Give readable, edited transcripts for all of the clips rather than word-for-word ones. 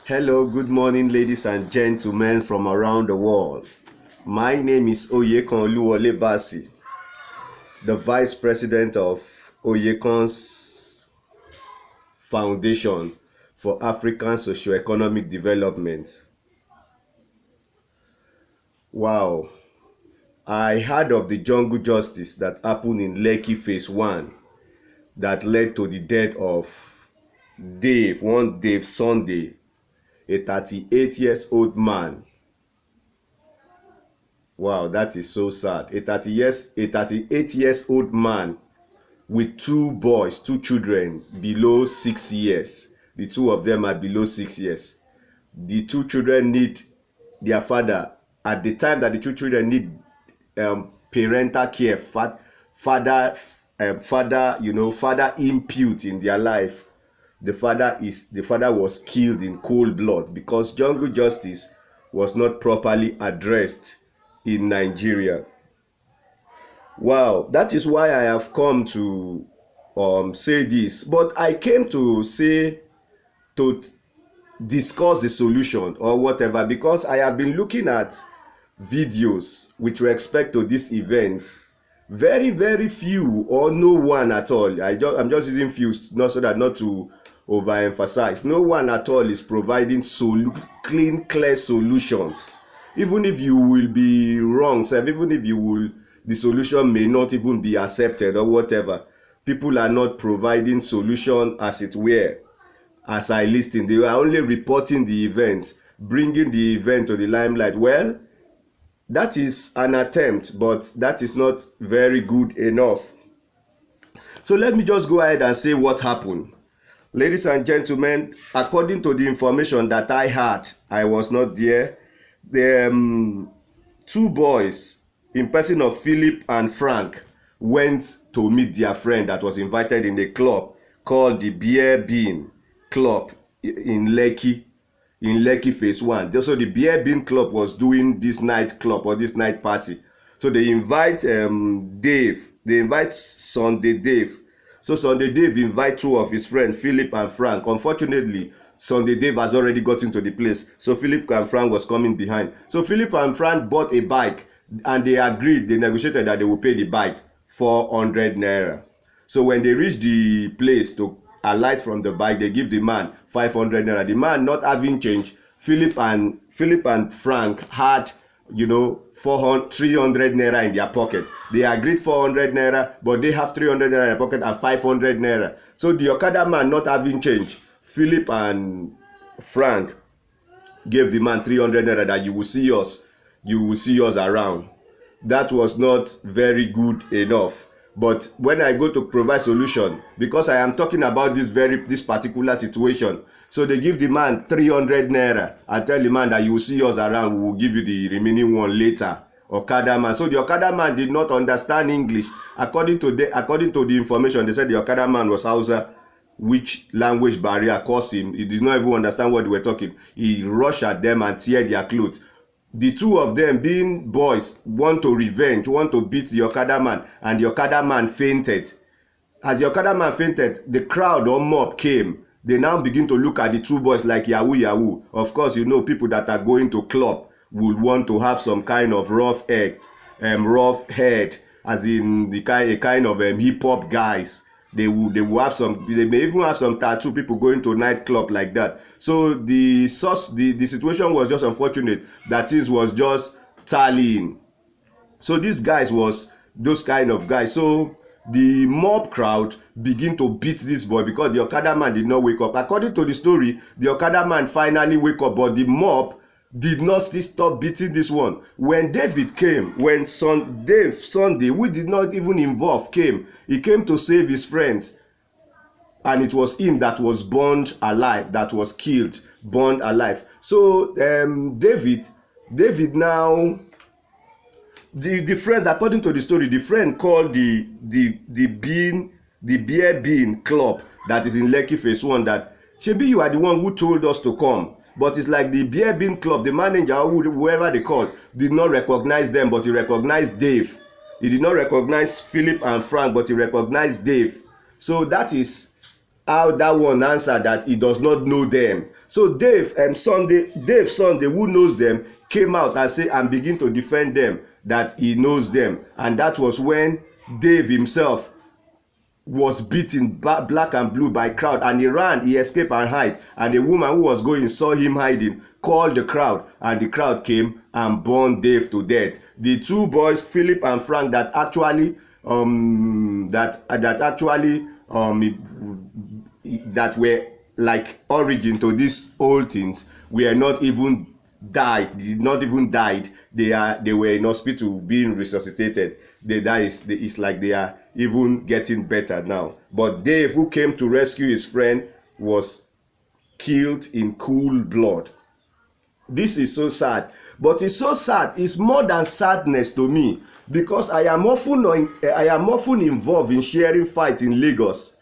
Hello, good morning, ladies and gentlemen from around the world. My name is Oyekon Oluwole, the Vice President of Oyekon's Foundation for African Socio-Economic Development. Wow, I heard of the jungle justice that happened in Lekki Phase 1 that led to the death of Dave Sunday, a 38 years old man. Wow, that is so sad. A 38 years old man with two children below 6 years. The two of them are below 6 years. The two children need their father. At the time that the two children need parental care, father input in their life. The father was killed in cold blood because jungle justice was not properly addressed in Nigeria. Wow, that is why I have come to say this. But I came to discuss the solution or whatever, because I have been looking at videos with respect to this event. Very, very few or no one at all. I'm just using few, not so that not to overemphasize. No one at all is providing clear solutions. Even if you will be wrong, even if the solution may not even be accepted or whatever, people are not providing solution, as it were. As I listen, they are only reporting the event, bringing the event to the limelight. Well, that is an attempt, but that is not very good enough. So let me just go ahead and say what happened. Ladies and gentlemen, according to the information that I had, I was not there. The two boys, in person of Philip and Frank, went to meet their friend that was invited in a club called the Beer Bean Club in Lekki Phase 1. So the Beer Bean Club was doing this night club or this night party. So they invite Dave. They invite Sunday Dave. So Sunday Dave invite two of his friends, Philip and Frank. Unfortunately, Sunday Dave has already gotten to the place. So Philip and Frank was coming behind. So Philip and Frank bought a bike and they negotiated that they will pay the bike 400 naira. So when they reach the place to alight from the bike, they give the man 500 naira. The man not having change, Philip and Frank had 300 naira in their pocket. They agreed 400 naira, but they have 300 naira in their pocket and 500 naira. So the Okada man not having change, Philip and Frank gave the man 300 naira that you will see us around. That was not very good enough. But when I go to provide solution, because I am talking about this particular situation, so they give the man 300 naira and tell the man that you will see us around, we will give you the remaining one later. Okada man. So the Okada man did not understand English. According to the information, they said the Okada man was Hausa, which language barrier caused him. He did not even understand what they were talking. He rushed at them and tear their clothes. The two of them, being boys, want to beat the Okada man, and the Okada man fainted. As the Okada man fainted, the crowd or mob came. They now begin to look at the two boys like yahoo. Of course, people that are going to club will want to have some kind of rough head, as in a kind of hip hop guys. They may even have some tattoo people going to nightclub like that. So the situation was just unfortunate that things was just tallying. So these guys was those kind of guys. So the mob crowd begin to beat this boy because the Okada man did not wake up. According to the story, the Okada man finally wake up, but the mob did not still stop beating this one. When David came, when Sunday, who did not even involve, came, he came to save his friends, and it was him that was burned alive, that was killed, burned alive. So David now, the friend, according to the story, the friend called the Beer Bean Club that is in Lekki Phase 1 that, Shebi, you are the one who told us to come. But it's like the Beer Bean Club, the manager, whoever they called, did not recognize them, but he recognized Dave. He did not recognize Philip and Frank, but he recognized Dave. So that is how that one answered that he does not know them. So Dave Sunday, who knows them, came out and say and begin to defend them that he knows them. And that was when Dave himself was beaten black and blue by crowd, and he ran, he escaped and hide, and a woman who was going saw him hiding, called the crowd, and the crowd came and burned Dave to death. The two boys, Philip and Frank, that actually that were like origin to these old things, were not even did not even died. They were in hospital being resuscitated. It's like they are even getting better now. But Dave, who came to rescue his friend, was killed in cool blood. This is so sad. But it's so sad. It's more than sadness to me, because I am often involved in sharing fights in Lagos.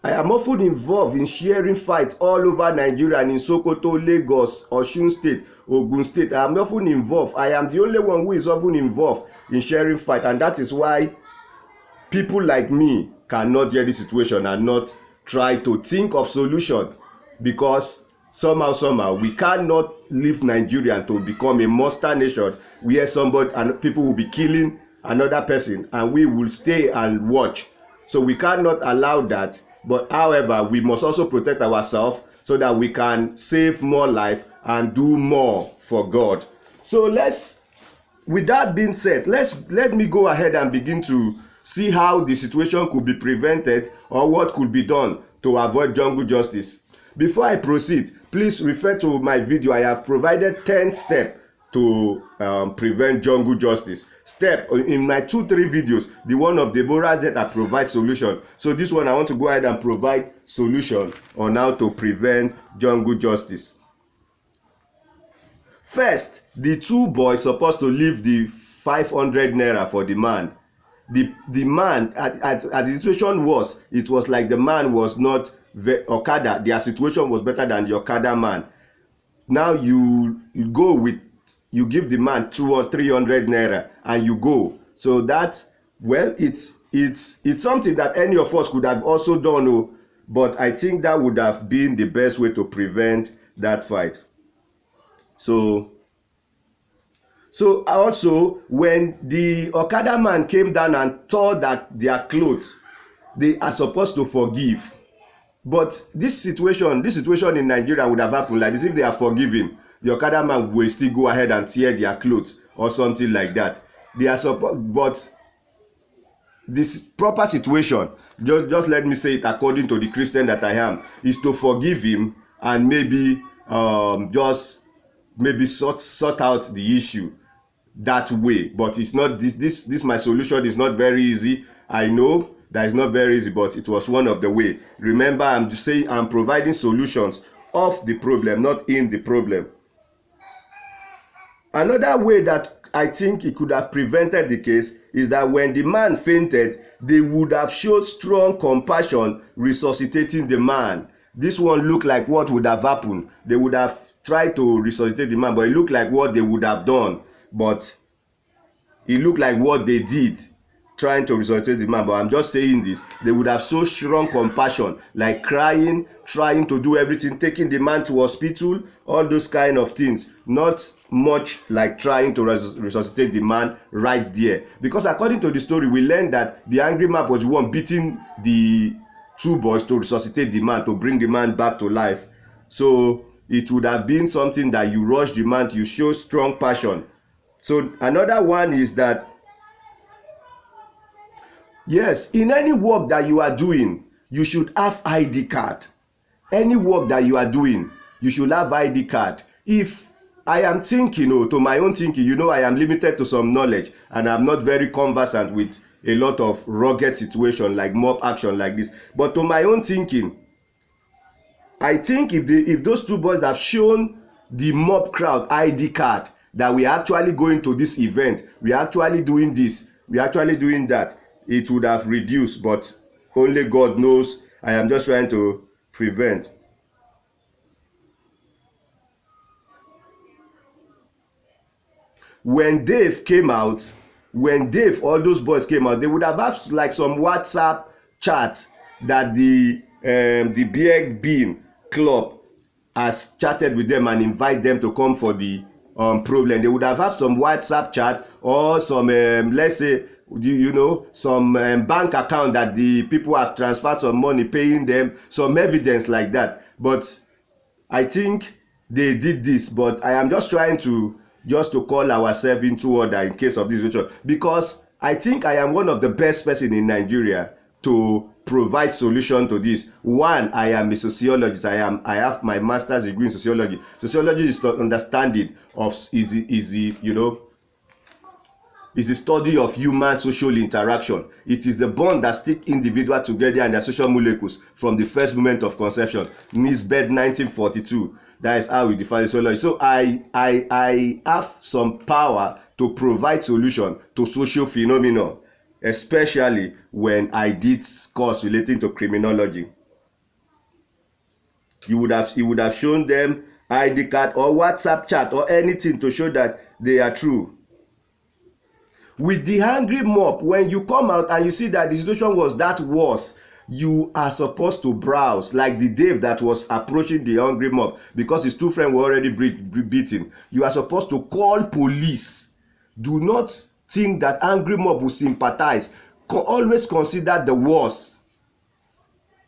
I am often involved in sharing fights all over Nigeria, and in Sokoto, Lagos, Osun State, Ogun State. I am often involved. I am the only one who is often involved in sharing fight, and that is why people like me cannot hear this situation and not try to think of solution, because somehow we cannot leave Nigeria to become a monster nation where somebody and people will be killing another person and we will stay and watch. So we cannot allow that. But however, we must also protect ourselves so that we can save more life and do more for God. So with that being said, let me go ahead and begin to see how the situation could be prevented or what could be done to avoid jungle justice. Before I proceed, please refer to my video. I have provided 10 steps to prevent jungle justice. Step in my 2-3 videos, the one of Deborah's that I provide solution. So this one I want to go ahead and provide solution on how to prevent jungle justice. First, the two boys supposed to leave the 500 naira for the man. The man as the situation was, it was like the man was not Okada. Their situation was better than the Okada man. Now you give the man 200 or 300 naira and you go. So that, well, it's something that any of us could have also done, but I think that would have been the best way to prevent that fight. So also, when the Okada man came down and tore that their clothes, they are supposed to forgive. But this situation in Nigeria would have happened like this. If they are forgiven, the Okada man will still go ahead and tear their clothes or something like that. But this proper situation, just let me say it according to the Christian that I am, is to forgive him and maybe just sort out the issue that way. But it's not this my solution is not very easy. I know that is not very easy, but it was one of the way. Remember, I'm just saying I'm providing solutions of the problem, not in the problem. Another way that I think it could have prevented the case is that when the man fainted, they would have showed strong compassion resuscitating the man. This one looked like what would have happened. They would have tried to resuscitate the man, but it looked like what they would have done. But it looked like what they did, trying to resuscitate the man. But I'm just saying this, they would have so strong compassion, like crying, trying to do everything, taking the man to hospital, all those kind of things. Not much like trying to resuscitate the man right there. Because according to the story, we learned that the angry man was the one beating the two boys to resuscitate the man, to bring the man back to life. So it would have been something that you rush the man, you show strong passion. So another one is that, yes, in any work that you are doing, you should have ID card. Any work that you are doing, you should have ID card. If I am thinking, to my own thinking, I am limited to some knowledge and I'm not very conversant with a lot of rugged situation like mob action like this. But to my own thinking, I think if those two boys have shown the mob crowd ID card that we are actually going to this event, we are actually doing this, we are actually doing that, it would have reduced. But only God knows. I am just trying to prevent. When Dave came out, all those boys came out, they would have like some WhatsApp chat that the the beer bean club has chatted with them and invite them to come for the problem. They would have had some WhatsApp chat or some let's say some bank account that the people have transferred some money, paying them, some evidence like that. But I think they did this, but I am just trying to call ourselves into order in case of this situation, because I think I am one of the best person in Nigeria to provide solution to this. One, I am a sociologist. I have my master's degree in sociology. Sociology is the understanding of is the study of human social interaction. It is the bond that stick individuals together and their social molecules from the first moment of conception. Nisbet 1942. That is how we define sociology. So I have some power to provide solution to social phenomena, especially when I did course relating to criminology. You would have shown them ID card or WhatsApp chat or anything to show that they are true. With the hungry mob, when you come out and you see that the situation was that worse, you are supposed to browse like the Dave that was approaching the hungry mob because his two friends were already beaten. You are supposed to call police. Do not think that angry mob will sympathize. Always consider the worst.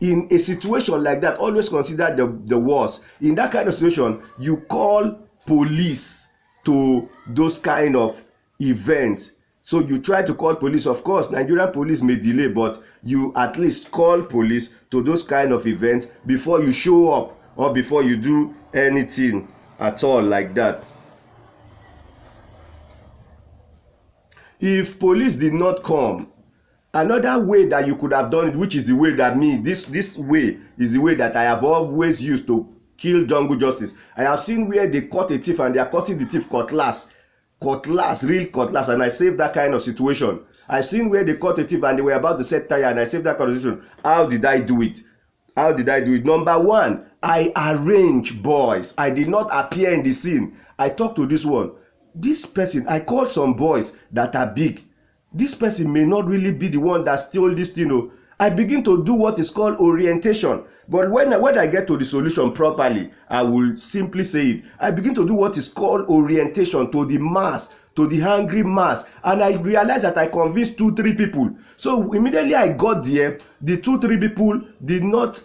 In a situation like that, always consider the worst. In that kind of situation, you call police to those kind of events. So you try to call police. Of course, Nigerian police may delay, but you at least call police to those kind of events before you show up or before you do anything at all like that. If police did not come, another way that you could have done it, which is the way that this way is the way that I have always used to kill jungle justice. I have seen where they caught a thief and they are cutting the thief cutlass, real cutlass, and I saved that kind of situation. I've seen where they caught a thief and they were about to set tire and I saved that kind of situation. How did I do it? Number one, I arrange boys. I did not appear in the scene. I talked to this one. This person, I called some boys that are big. This person may not really be the one that stole this thing. I begin to do what is called orientation. But when I get to the solution properly, I will simply say it. I begin to do what is called orientation to the mass, to the hungry mass. And I realized that I convinced 2-3 people. So immediately I got there, the 2-3 people did not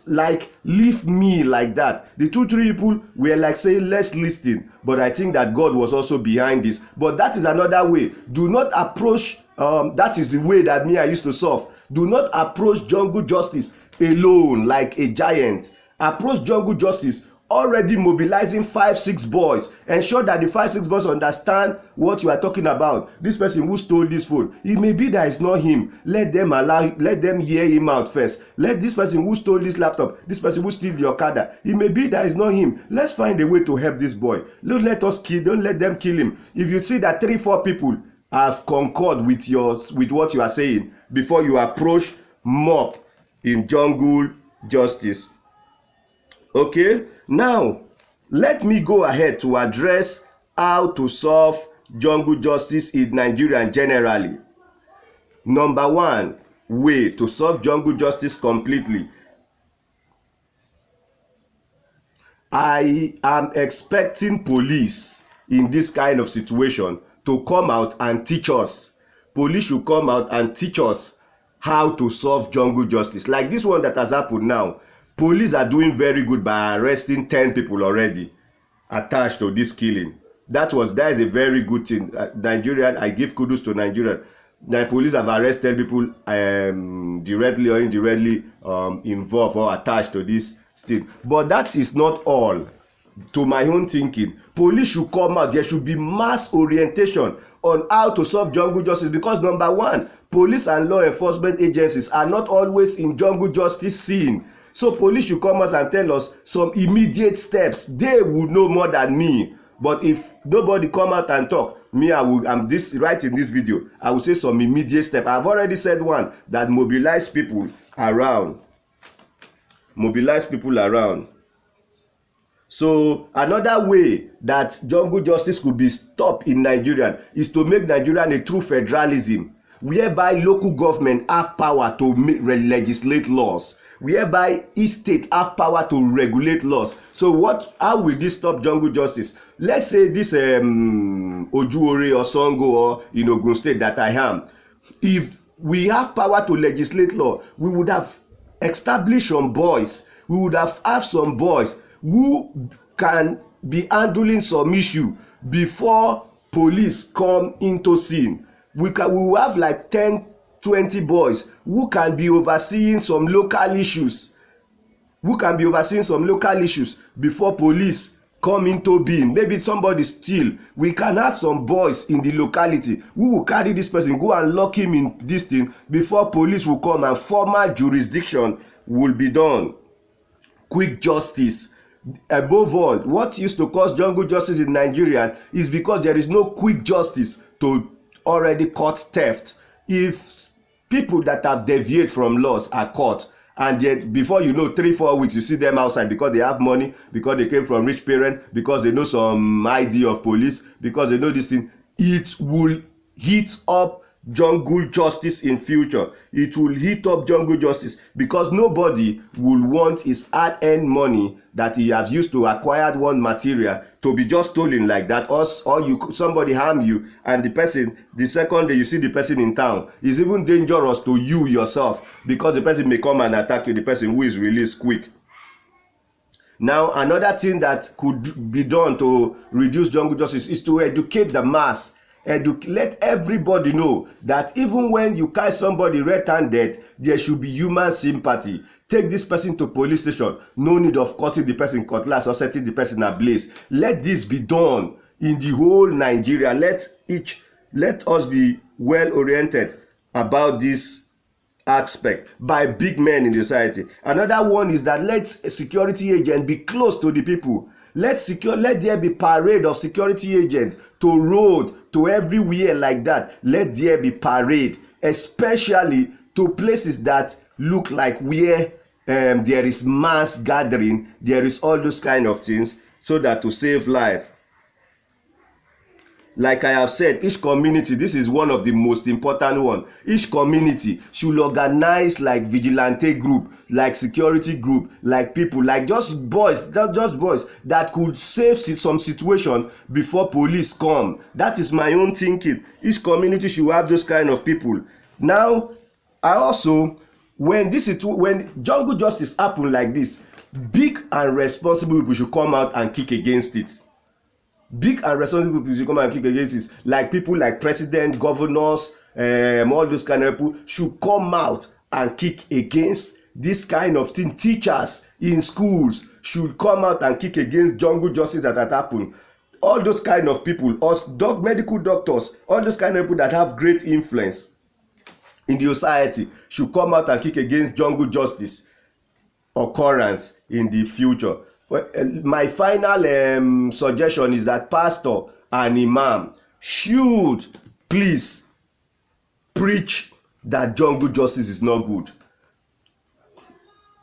leave me like that. The 2-3 people were saying, let's listen. But I think that God was also behind this. But that is another way. Do not approach, that is the way that I used to solve. Do not approach jungle justice alone like a giant. Approach jungle justice already mobilizing 5-6 boys. Ensure that the 5-6 boys understand what you are talking about. This person who stole this phone, it may be that it's not him. Let them hear him out first. Let this person who stole this laptop, this person who steal your Okada, it may be that it's not him. Let's find a way to help this boy. Don't let them kill him. If you see that 3-4 people have concord with what you are saying before you approach mob in jungle justice. Okay, now let me go ahead to address how to solve jungle justice in Nigeria generally. Number one way to solve jungle justice completely. I am expecting police in this kind of situation to come out and teach us. Police should come out and teach us how to solve jungle justice. Like this one that has happened now. Police are doing very good by arresting 10 people already attached to this killing. That is a very good thing. Nigerian, I give kudos to Nigerian. The police have arrested people directly or indirectly involved or attached to this thing. But that is not all. To my own thinking, police should come out. There should be mass orientation on how to solve jungle justice, because number one, police and law enforcement agencies are not always in jungle justice scene. So police should come out and tell us some immediate steps. They will know more than me. But if nobody come out and talk, I'm right in this video, I will say some immediate step. I've already said one, that mobilize people around. So another way that jungle justice could be stopped in Nigeria is to make Nigeria a true federalism, whereby local government have power to legislate laws. whereby each state have power to regulate laws. So how will this stop jungle justice? Let's say this Ojuore or Sango or in Ogun State that I am, if we have power to legislate law, we would have established some boys, we would have some boys who can be handling some issue before police come into scene. We will have like 10-20 boys who can be overseeing some local issues, before police come into being. Maybe somebody steal, we can have some boys in the locality who will carry this person, go and lock him in this thing before police will come, and formal jurisdiction will be done. Quick justice. Above all, what used to cause jungle justice in Nigeria is because there is no quick justice to already caught theft. If people that have deviated from laws are caught, and yet before you know 3-4 weeks you see them outside because they have money, because they came from rich parents, because they know some ID of police, because they know this thing, it will heat up jungle justice in future. It will heat up jungle justice because nobody will want his hard-earned money that he has used to acquire one material to be just stolen like that, or somebody harm you, and the second day you see the person in town, is even dangerous to you yourself, because the person may come and attack you, the person who is released quick. Now, another thing that could be done to reduce jungle justice is to educate the mass. Let everybody know that even when you catch somebody red-handed, there should be human sympathy. Take this person to police station. No need of cutting the person cutlass or setting the person ablaze. Let this be done in the whole Nigeria. Let us be well oriented about this aspect by big men in the society. Another one is that let security agents be close to the people. Let there be parade of security agents to road, to everywhere like that. Let there be parade, especially to places that look like where there is mass gathering, there is all those kind of things, so that to save life. Like I have said, each community, this is one of the most important one. Each community should organize like vigilante group, like security group, like people, like just boys that could save some situation before police come. That is my own thinking. Each community should have those kind of people. Now, I also, when jungle justice happen like this, big and responsible people should come out and kick against it. Big and responsible people should come and kick against this, like people like president, governors, all those kind of people should come out and kick against this kind of thing. Teachers in schools should come out and kick against jungle justice that had happened. All those kind of people, us medical doctors, all those kind of people that have great influence in the society should come out and kick against jungle justice occurrence in the future. My final suggestion is that pastor and imam should please preach that jungle justice is not good.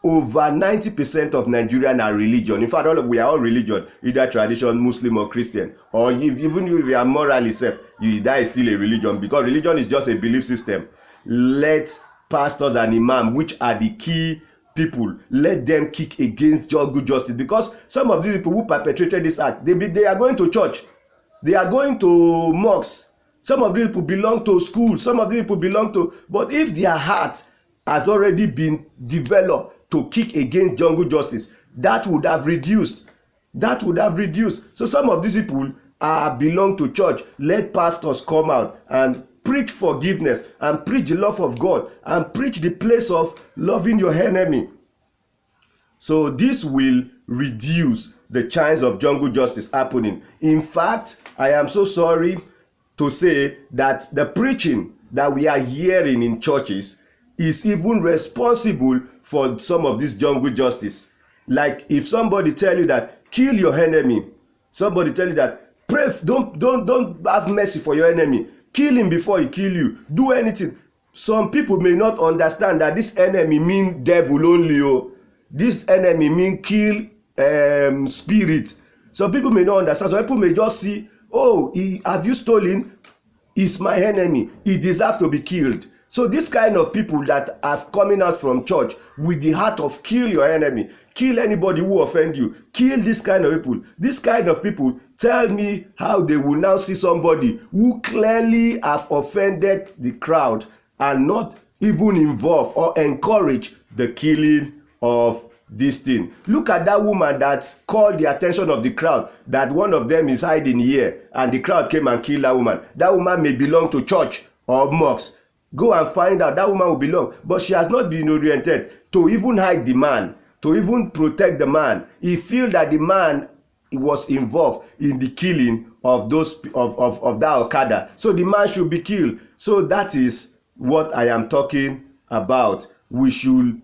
Over 90% of Nigerians are religion. In fact, we are all religion, either tradition, Muslim or Christian, or even if you are morally safe, that is still a religion, because religion is just a belief system. Let pastors and imam, which are the key people, let them kick against jungle justice, because some of these people who perpetrated this act, they are going to church, they are going to mosques, some of these people belong to schools, some of these people belong to, but if their heart has already been developed to kick against jungle justice, that would have reduced. So some of these people belong to church. Let pastors come out and preach forgiveness and preach the love of God and preach the place of loving your enemy. So this will reduce the chance of jungle justice happening. In fact, I am so sorry to say that the preaching that we are hearing in churches is even responsible for some of this jungle justice. Like if somebody tell you that kill your enemy, somebody tell you that pray, don't have mercy for your enemy, kill him before he kill you, do anything. Some people may not understand that this enemy mean devil only. This enemy mean kill spirit. Some people may not understand. Some people may just see, have you stolen? He's my enemy, he deserves to be killed. So this kind of people that are coming out from church with the heart of kill your enemy, kill anybody who offend you, kill this kind of people. This kind of people, tell me how they will now see somebody who clearly have offended the crowd and not even involve or encourage the killing of this thing. Look at that woman that called the attention of the crowd that one of them is hiding here, and the crowd came and killed that woman. That woman may belong to church or mosque. Go and find out. That woman will belong, but she has not been oriented to even hide the man, to even protect the man. He feel that the man was involved in the killing of those of that Okada, so the man should be killed. So that is what I am talking about. We should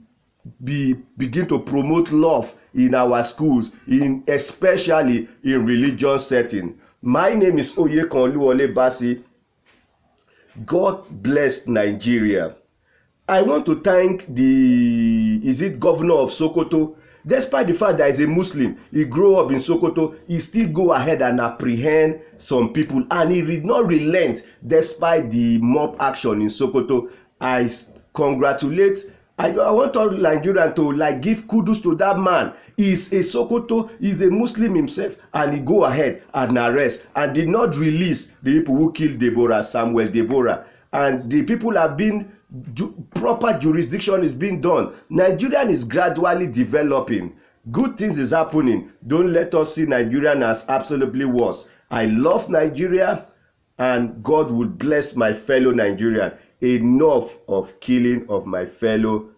begin to promote love in our schools, especially in religious setting. My name is Oyekan Oluwole. God bless Nigeria. I want to thank the governor of Sokoto. Despite the fact that he's a Muslim, he grew up in Sokoto, he still go ahead and apprehend some people, and he did not relent despite the mob action in Sokoto. I congratulate. I want all Nigerians to give kudos to that man. He's a Sokoto, he's a Muslim himself, and he go ahead and arrest and did not release the people who killed Samuel Deborah. And the people have been, proper jurisdiction is being done. Nigeria is gradually developing. Good things is happening. Don't let us see Nigerian as absolutely worse. I love Nigeria, and God will bless my fellow Nigerian. Enough of killing of my fellow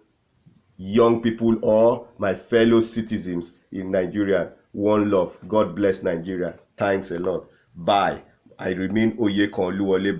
young people or my fellow citizens in Nigeria. One love. God bless Nigeria. Thanks a lot. Bye. I remain Oyekan Oluwole.